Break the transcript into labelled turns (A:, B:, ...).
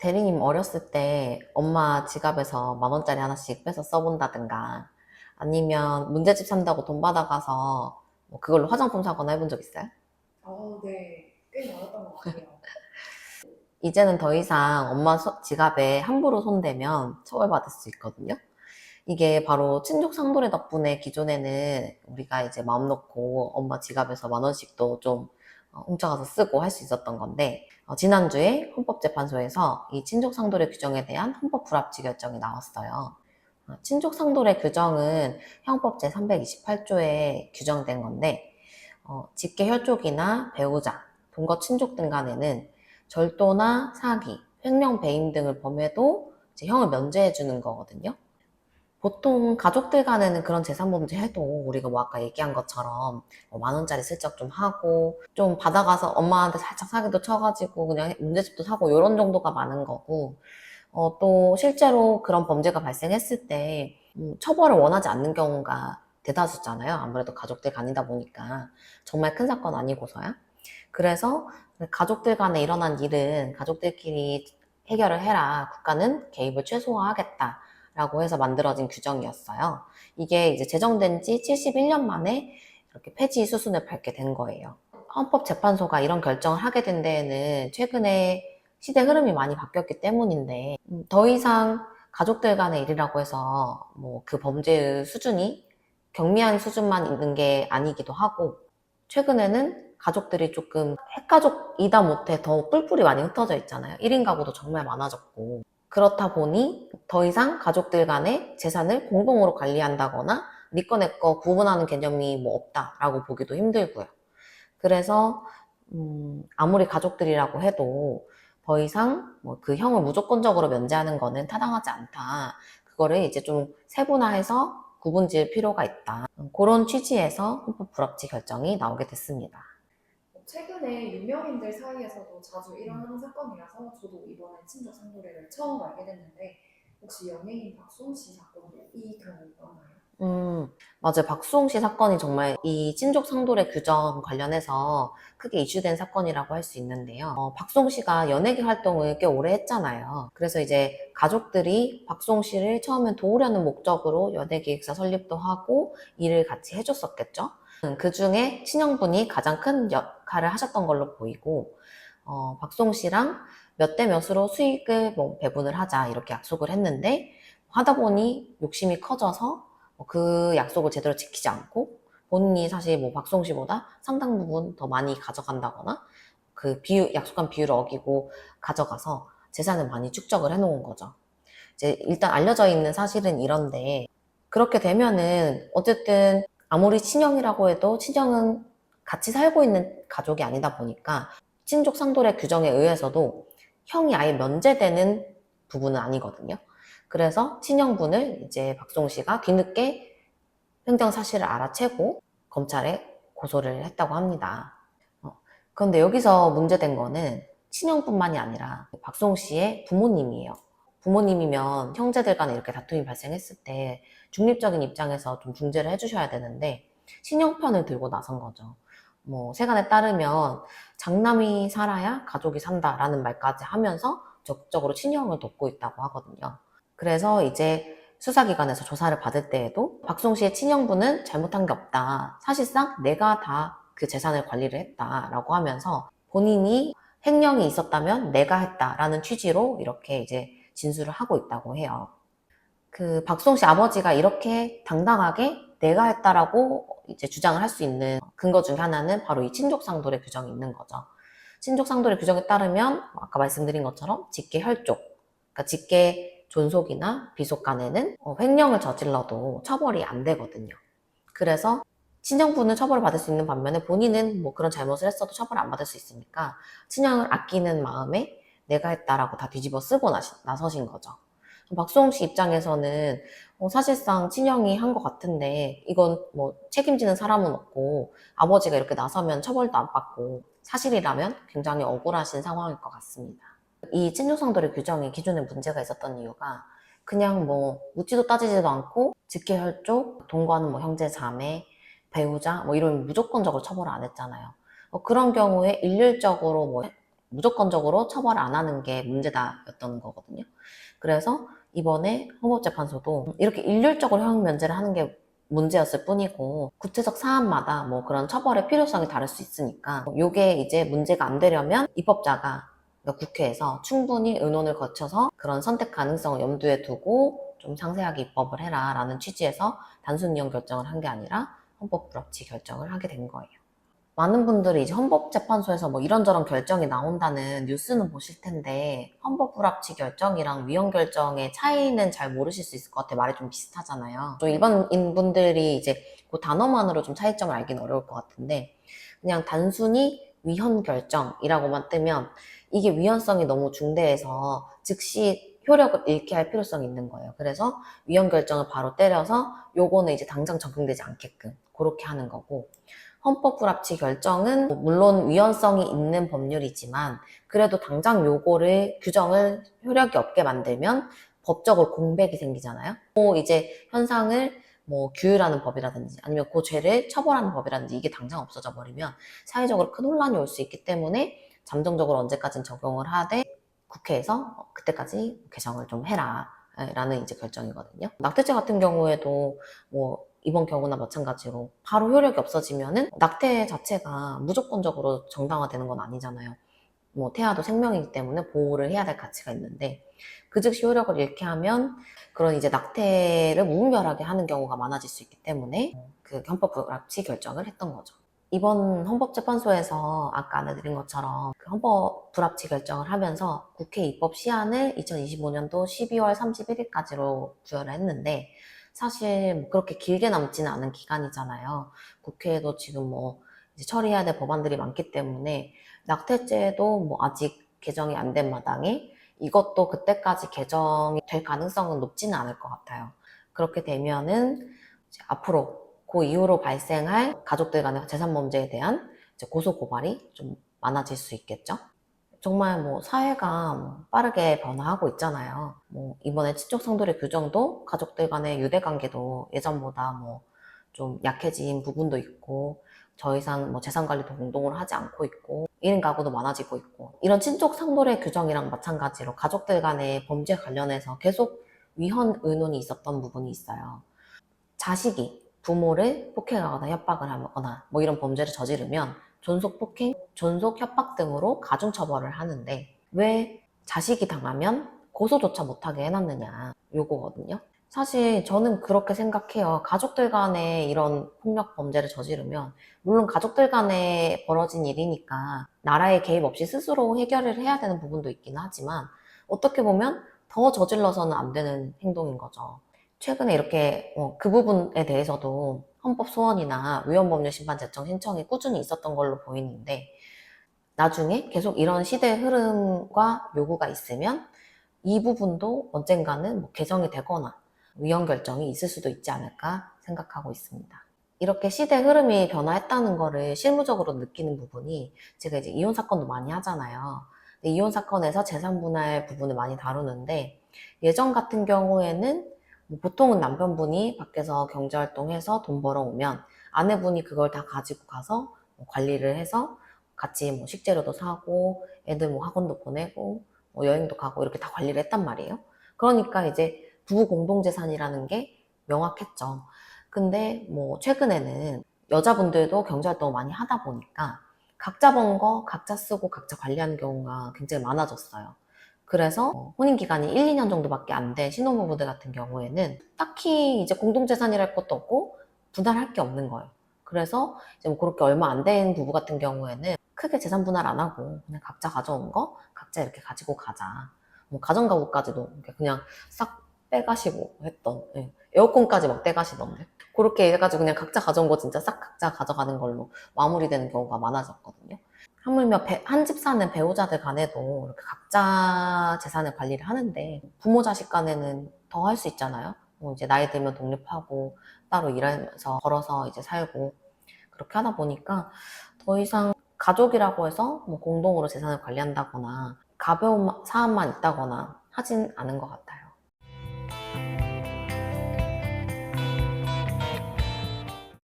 A: 대리님 어렸을 때 엄마 지갑에서 10,000원짜리 하나씩 빼서 써본다든가 아니면 문제집 산다고 돈 받아가서 뭐 그걸로 화장품 사거나 해본 적 있어요?
B: 네. 꽤 많았던 것 같아요.
A: 이제는 더 이상 엄마 지갑에 함부로 손대면 처벌받을 수 있거든요. 이게 바로 친족상도례 덕분에 기존에는 우리가 이제 마음 놓고 엄마 지갑에서 10,000원씩도 좀 훔쳐가서 쓰고 할 수 있었던 건데, 지난주에 헌법재판소에서 이 친족상도례 규정에 대한 헌법 불합치 결정이 나왔어요. 친족상도례 규정은 형법 제328조에 규정된 건데, 직계혈족이나 배우자, 동거 친족 등 간에는 절도나 사기, 횡령, 배임 등을 범해도 이제 형을 면제해 주는 거거든요. 보통 가족들 간에는 그런 재산범죄 해도 우리가 뭐 아까 얘기한 것처럼 10,000원짜리 슬쩍 좀 하고 좀 받아가서 엄마한테 살짝 사기도 쳐가지고 그냥 문제집도 사고 이런 정도가 많은 거고, 또 실제로 그런 범죄가 발생했을 때 처벌을 원하지 않는 경우가 대다수잖아요. 아무래도 가족들 간이다 보니까 정말 큰 사건 아니고서야. 그래서 가족들 간에 일어난 일은 가족들끼리 해결을 해라. 국가는 개입을 최소화하겠다. 라고 해서 만들어진 규정이었어요. 이게 이제 제정된 지 71년 만에 이렇게 폐지 수순을 밟게 된 거예요. 헌법재판소가 이런 결정을 하게 된 데에는 최근에 시대 흐름이 많이 바뀌었기 때문인데, 더 이상 가족들 간의 일이라고 해서 뭐 그 범죄의 수준이 경미한 수준만 있는 게 아니기도 하고, 최근에는 가족들이 조금 핵가족이다 못해 더 뿔뿔이 많이 흩어져 있잖아요. 1인 가구도 정말 많아졌고. 그렇다 보니 더 이상 가족들 간의 재산을 공동으로 관리한다거나 네 거 내 거 구분하는 개념이 뭐 없다라고 보기도 힘들고요. 그래서 아무리 가족들이라고 해도 더 이상 뭐 그 형을 무조건적으로 면제하는 거는 타당하지 않다. 그거를 이제 좀 세분화해서 구분 지을 필요가 있다. 그런 취지에서 헌법 불합치 결정이 나오게 됐습니다.
B: 최근에 유명인들 사이에서도 자주 일어나는 사건이라서 저도 이번에 친족 상도례를 처음 알게 됐는데 혹시 연예인 박수홍 씨 사건도 이 경우 있었나요?
A: 맞아요. 박수홍 씨 사건이 정말 이 친족 상도례 규정 관련해서 크게 이슈된 사건이라고 할 수 있는데요. 박수홍 씨가 연예계 활동을 꽤 오래 했잖아요. 그래서 이제 가족들이 박수홍 씨를 처음엔 도우려는 목적으로 연예기획사 설립도 하고 일을 같이 해줬었겠죠. 그 중에 친형분이 가장 큰 역할을 하셨던 걸로 보이고, 박수홍 씨랑 몇 대 몇으로 수익을 뭐 배분을 하자 이렇게 약속을 했는데, 하다 보니 욕심이 커져서 그 약속을 제대로 지키지 않고 본인이 사실 뭐 박수홍 씨보다 상당 부분 더 많이 가져간다거나 그 약속한 비율을 어기고 가져가서 재산을 많이 축적을 해놓은 거죠. 이제 일단 알려져 있는 사실은 이런데, 그렇게 되면은 어쨌든 아무리 친형이라고 해도 친형은 같이 살고 있는 가족이 아니다 보니까 친족 상도례 규정에 의해서도 형이 아예 면제되는 부분은 아니거든요. 그래서 친형분을 이제 박송 씨가 뒤늦게 횡령 사실을 알아채고 검찰에 고소를 했다고 합니다. 그런데 여기서 문제된 거는 친형뿐만이 아니라 박송 씨의 부모님이에요. 부모님이면 형제들 간에 이렇게 다툼이 발생했을 때 중립적인 입장에서 좀 중재를 해주셔야 되는데 친형 편을 들고 나선 거죠. 뭐 세간에 따르면 장남이 살아야 가족이 산다라는 말까지 하면서 적극적으로 친형을 돕고 있다고 하거든요. 그래서 이제 수사기관에서 조사를 받을 때에도 박송 씨의 친형분은 잘못한 게 없다. 사실상 내가 다 그 재산을 관리를 했다라고 하면서 본인이 횡령이 있었다면 내가 했다라는 취지로 이렇게 이제 진술을 하고 있다고 해요. 그 박송 씨 아버지가 이렇게 당당하게 내가 했다라고 이제 주장을 할 수 있는 근거 중에 하나는 바로 이 친족상도례 규정이 있는 거죠. 친족상도례 규정에 따르면 아까 말씀드린 것처럼 직계혈족, 그러니까 직계 존속이나 비속 간에는 횡령을 저질러도 처벌이 안 되거든요. 그래서 친형분은 처벌을 받을 수 있는 반면에 본인은 뭐 그런 잘못을 했어도 처벌을 안 받을 수 있으니까 친형을 아끼는 마음에 내가 했다라고 다 뒤집어 쓰고 나서신 거죠. 박수홍 씨 입장에서는 사실상 친형이 한 것 같은데 이건 뭐 책임지는 사람은 없고 아버지가 이렇게 나서면 처벌도 안 받고 사실이라면 굉장히 억울하신 상황일 것 같습니다. 이 친족상도례 규정이 기존에 문제가 있었던 이유가 그냥 뭐 묻지도 따지지도 않고 직계혈족, 동거하는 뭐 형제, 자매, 배우자 뭐 이런 무조건적으로 처벌을 안 했잖아요. 그런 경우에 일률적으로 뭐 무조건적으로 처벌을 안 하는 게 문제다였던 거거든요. 그래서 이번에 헌법재판소도 이렇게 일률적으로 형용 면제를 하는 게 문제였을 뿐이고 구체적 사안마다 뭐 그런 처벌의 필요성이 다를 수 있으니까 이게 이제 문제가 안 되려면 입법자가 그러니까 국회에서 충분히 의논을 거쳐서 그런 선택 가능성을 염두에 두고 좀 상세하게 입법을 해라 라는 취지에서 단순 이용 결정을 한 게 아니라 헌법 불합치 결정을 하게 된 거예요. 많은 분들이 이제 헌법재판소에서 뭐 이런저런 결정이 나온다는 뉴스는 보실 텐데 헌법 불합치 결정이랑 위헌 결정의 차이는 잘 모르실 수 있을 것 같아요. 말이 좀 비슷하잖아요. 좀 일반인 분들이 이제 그 단어만으로 좀 차이점을 알기는 어려울 것 같은데 그냥 단순히 위헌 결정이라고만 뜨면 이게 위헌성이 너무 중대해서 즉시 효력을 잃게 할 필요성이 있는 거예요. 그래서 위헌 결정을 바로 때려서 요거는 이제 당장 적용되지 않게끔 그렇게 하는 거고 헌법 불합치 결정은 물론 위헌성이 있는 법률이지만 그래도 당장 요거를 규정을 효력이 없게 만들면 법적으로 공백이 생기잖아요. 또 이제 현상을 뭐 규율하는 법이라든지 아니면 그 죄를 처벌하는 법이라든지 이게 당장 없어져 버리면 사회적으로 큰 혼란이 올 수 있기 때문에 잠정적으로 언제까지는 적용을 하되 국회에서 그때까지 개정을 좀 해라 라는 이제 결정이거든요. 낙태죄 같은 경우에도 뭐 이번 경우나 마찬가지로 바로 효력이 없어지면은 낙태 자체가 무조건적으로 정당화되는 건 아니잖아요. 뭐 태아도 생명이기 때문에 보호를 해야 될 가치가 있는데 그 즉시 효력을 잃게 하면 그런 이제 낙태를 무분별하게 하는 경우가 많아질 수 있기 때문에 그 헌법 불합치 결정을 했던 거죠. 이번 헌법재판소에서 아까 안내드린 것처럼 그 헌법 불합치 결정을 하면서 국회 입법 시한을 2025년도 12월 31일까지로 부여를 했는데 사실 뭐 그렇게 길게 남지는 않은 기간이잖아요. 국회에도 지금 뭐 이제 처리해야 될 법안들이 많기 때문에 낙태죄도 뭐 아직 개정이 안 된 마당에 이것도 그때까지 개정이 될 가능성은 높지는 않을 것 같아요. 그렇게 되면은 이제 앞으로 그 이후로 발생할 가족들 간의 재산 범죄에 대한 이제 고소 고발이 좀 많아질 수 있겠죠. 정말 뭐 사회가 뭐 빠르게 변화하고 있잖아요. 뭐 이번에 친족 상돌의 규정도 가족들 간의 유대 관계도 예전보다 뭐 좀 약해진 부분도 있고 더 이상 뭐 재산 관리도 공동으로 하지 않고 있고 1인 가구도 많아지고 있고 이런 친족 상돌의 규정이랑 마찬가지로 가족들 간의 범죄 관련해서 계속 위헌 의논이 있었던 부분이 있어요. 자식이 부모를 폭행하거나 협박을 하거나 뭐 이런 범죄를 저지르면 존속 폭행, 존속 협박 등으로 가중처벌을 하는데 왜 자식이 당하면 고소조차 못하게 해놨느냐 요거거든요. 사실 저는 그렇게 생각해요. 가족들 간에 이런 폭력 범죄를 저지르면 물론 가족들 간에 벌어진 일이니까 나라의 개입 없이 스스로 해결을 해야 되는 부분도 있긴 하지만 어떻게 보면 더 저질러서는 안 되는 행동인 거죠. 최근에 이렇게 그 부분에 대해서도 헌법 소원이나 위헌법률 심판 제청 신청이 꾸준히 있었던 걸로 보이는데 나중에 계속 이런 시대의 흐름과 요구가 있으면 이 부분도 언젠가는 뭐 개정이 되거나 위헌 결정이 있을 수도 있지 않을까 생각하고 있습니다. 이렇게 시대 흐름이 변화했다는 거를 실무적으로 느끼는 부분이 제가 이제 이혼 사건도 많이 하잖아요. 이혼 사건에서 재산 분할 부분을 많이 다루는데 예전 같은 경우에는 뭐 보통은 남편분이 밖에서 경제활동해서 돈 벌어오면 아내분이 그걸 다 가지고 가서 뭐 관리를 해서 같이 뭐 식재료도 사고 애들 뭐 학원도 보내고 뭐 여행도 가고 이렇게 다 관리를 했단 말이에요. 그러니까 이제 부부 공동재산이라는 게 명확했죠. 근데 뭐 최근에는 여자분들도 경제활동을 많이 하다 보니까 각자 번 거 각자 쓰고 각자 관리하는 경우가 굉장히 많아졌어요. 그래서 혼인기간이 1, 2년 정도밖에 안 된 신혼부부들 같은 경우에는 딱히 이제 공동재산이랄 것도 없고 분할할 게 없는 거예요. 그래서 이제 뭐 그렇게 얼마 안 된 부부 같은 경우에는 크게 재산 분할 안 하고 그냥 각자 가져온 거 각자 이렇게 가지고 가자. 뭐 가정가구까지도 그냥 싹 빼가시고 했던, 예. 에어컨까지 막 떼가시던데. 그렇게 해가지고 그냥 각자 가져온 거 진짜 싹 각자 가져가는 걸로 마무리되는 경우가 많아졌거든요. 하물며 한 집 사는 배우자들 간에도 이렇게 각자 재산을 관리를 하는데 부모 자식 간에는 더 할 수 있잖아요. 뭐 이제 나이 들면 독립하고 따로 일하면서 벌어서 이제 살고 그렇게 하다 보니까 더 이상 가족이라고 해서 뭐 공동으로 재산을 관리한다거나 가벼운 사안만 있다거나 하진 않은 것 같아요.